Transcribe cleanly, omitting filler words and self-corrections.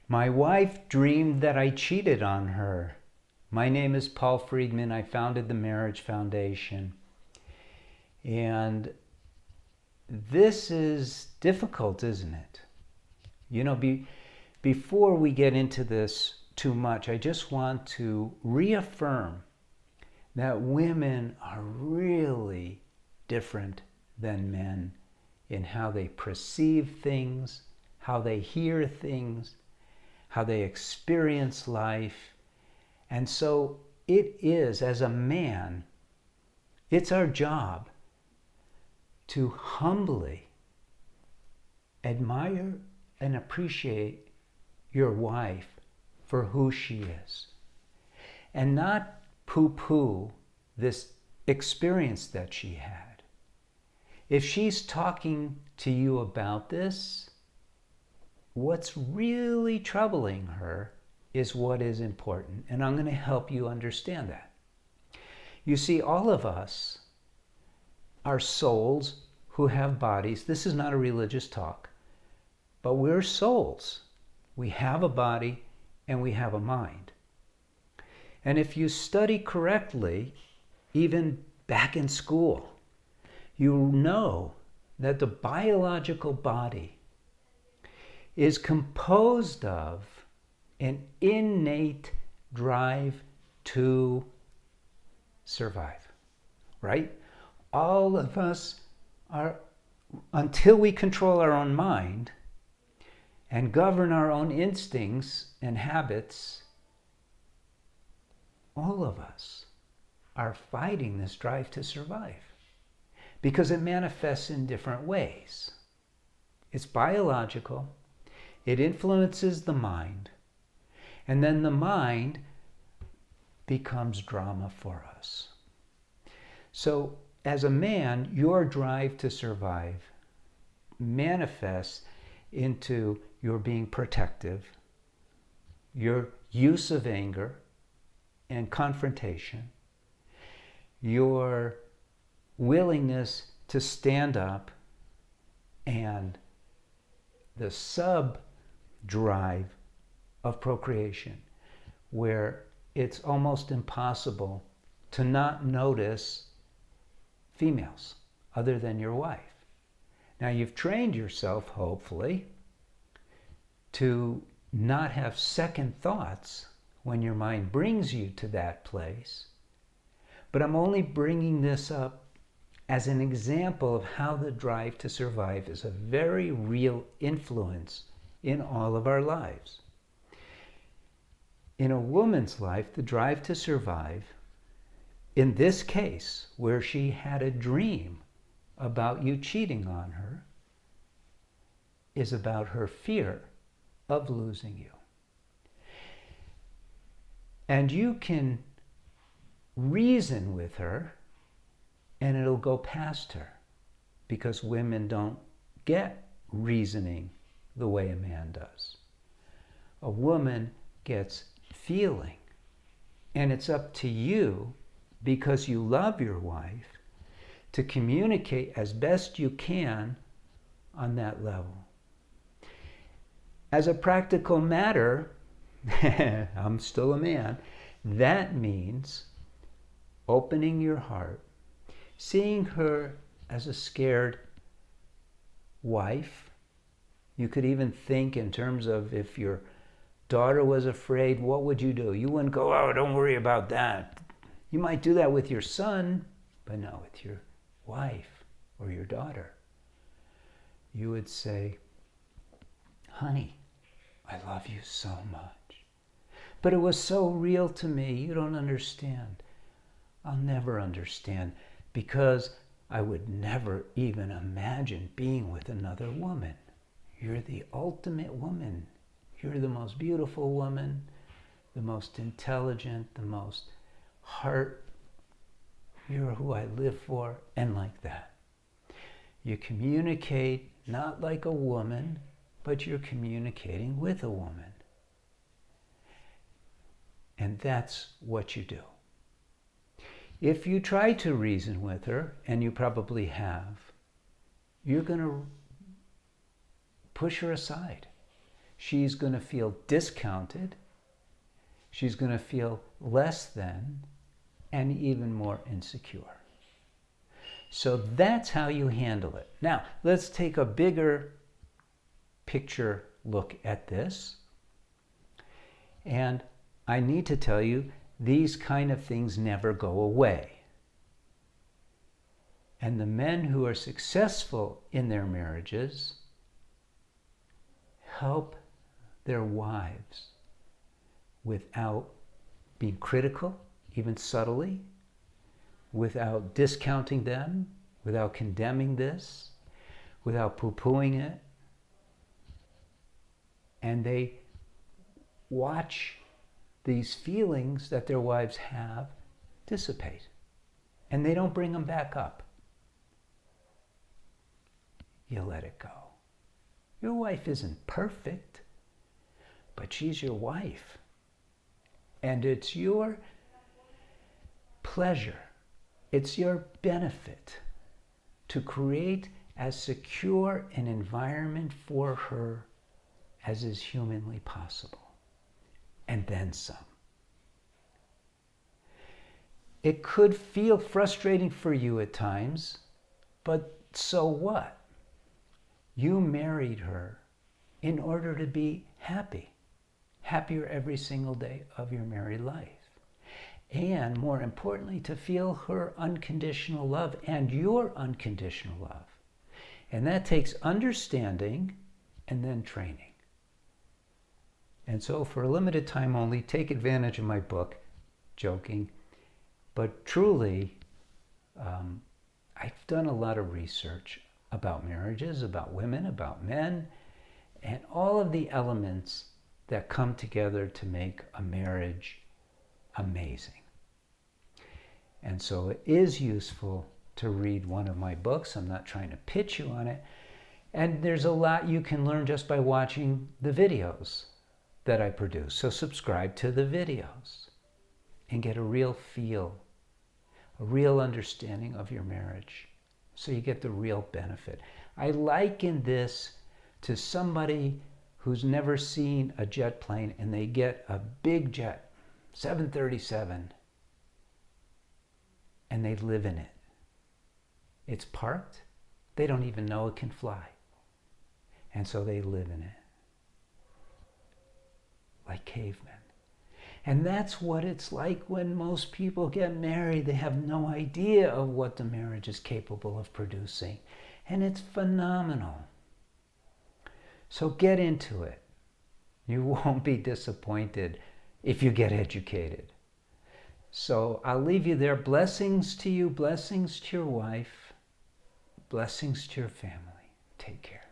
My wife dreamed that I cheated on her. My name is Paul Friedman. I founded the Marriage Foundation. And this is difficult, isn't it? You know, before we get into this too much, I just want to reaffirm that women are really different than men in how they perceive things, how they hear things, how they experience life. And so it is, as a man, it's our job to humbly admire and appreciate your wife for who she is, and not pooh-pooh this experience that she had. If she's talking to you about this, what's really troubling her is what is important, and I'm going to help you understand that. You see, all of us are souls who have bodies. This is not a religious talk, but we're souls. We have a body and we have a mind. And if you study correctly, even back in school, you know that the biological body is composed of an innate drive to survive, right? All of us are, until we control our own mind and govern our own instincts and habits, all of us are fighting this drive to survive because it manifests in different ways. It's biological, it influences the mind, and then the mind becomes drama for us. So, as a man, your drive to survive manifests into your being protective, your use of anger and confrontation, your willingness to stand up, and the sub-drive of procreation, where it's almost impossible to not notice females other than your wife. Now, you've trained yourself, hopefully, to not have second thoughts when your mind brings you to that place. But I'm only bringing this up as an example of how the drive to survive is a very real influence in all of our lives. In a woman's life, the drive to survive, in this case, where she had a dream about you cheating on her, is about her fear of losing you. And you can reason with her and it'll go past her, because women don't get reasoning the way a man does. A woman gets feeling, and it's up to you, because you love your wife, to communicate as best you can on that level. As a practical matter, I'm still a man, that means opening your heart, seeing her as a scared wife. You could even think in terms of, if your daughter was afraid, what would you do? You wouldn't go, oh, don't worry about that. You might do that with your son, but not with your wife or your daughter. You would say, honey, I love you so much. But it was so real to me, you don't understand. I'll never understand, because I would never even imagine being with another woman. You're the ultimate woman. You're the most beautiful woman, the most intelligent, the most heart. You're who I live for, and like that. You communicate not like a woman, but you're communicating with a woman. And that's what you do. If you try to reason with her, and you probably have, you're going to push her aside. she's going to feel discounted, she's going to feel less than, and even more insecure. So that's how you handle it. Now, let's take a bigger picture look at this. And I need to tell you, these kind of things never go away. And the men who are successful in their marriages help their wives without being critical, even subtly, without discounting them, without condemning this, without pooh-poohing it. And they watch these feelings that their wives have dissipate. And they don't bring them back up. You let it go. Your wife isn't perfect, but she's your wife. And it's your pleasure, it's your benefit to create as secure an environment for her as is humanly possible. And then some. It could feel frustrating for you at times, but so what? You married her in order to be happy, happier every single day of your married life. And more importantly, to feel her unconditional love and your unconditional love. And that takes understanding and then training. And so for a limited time only, take advantage of my book, joking. But truly, I've done a lot of research about marriages, about women, about men, and all of the elements that come together to make a marriage amazing. And so it is useful to read one of my books. I'm not trying to pitch you on it. And there's a lot you can learn just by watching the videos that I produce. So subscribe to the videos and get a real feel, a real understanding of your marriage, so you get the real benefit. I liken this to somebody who's never seen a jet plane and they get a big jet, 737, and they live in it. It's parked. They don't even know it can fly. And so they live in it. Like cavemen. And that's what it's like when most people get married. They have no idea of what the marriage is capable of producing. And it's phenomenal. So get into it. You won't be disappointed if you get educated. So I'll leave you there. Blessings to you, blessings to your wife, blessings to your family. Take care.